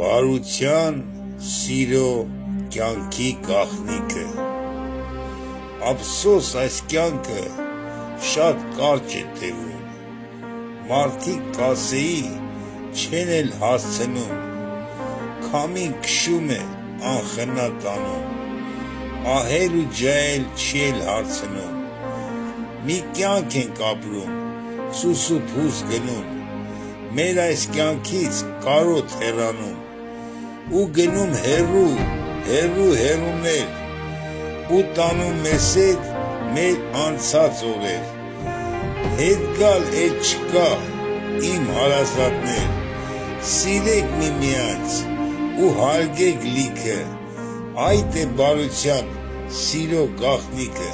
Բարության, սիրո, կյանքի գաղտնիքը, ափսոս այս կյանքը շատ կարճ է թվում, մարդիկ կասեի չեն էլ հասցնում, քամին քշում է անխնա տանում, ահել ու ջահել չի էլ հարցնում, մի կյանք ենք ապրում, սուս ու փուս գնում, մեր այս կյանքից կարոտ հեռանում, ու գնում հեռուներ, ու տանում մեզ հետ մեր անցած օրեր, հետ գալ էլ չկա իմ հարազատներ, սիրեք միմյանց ու հարգեք լիքը, այդ է բարության, սիրո գաղտնիքը։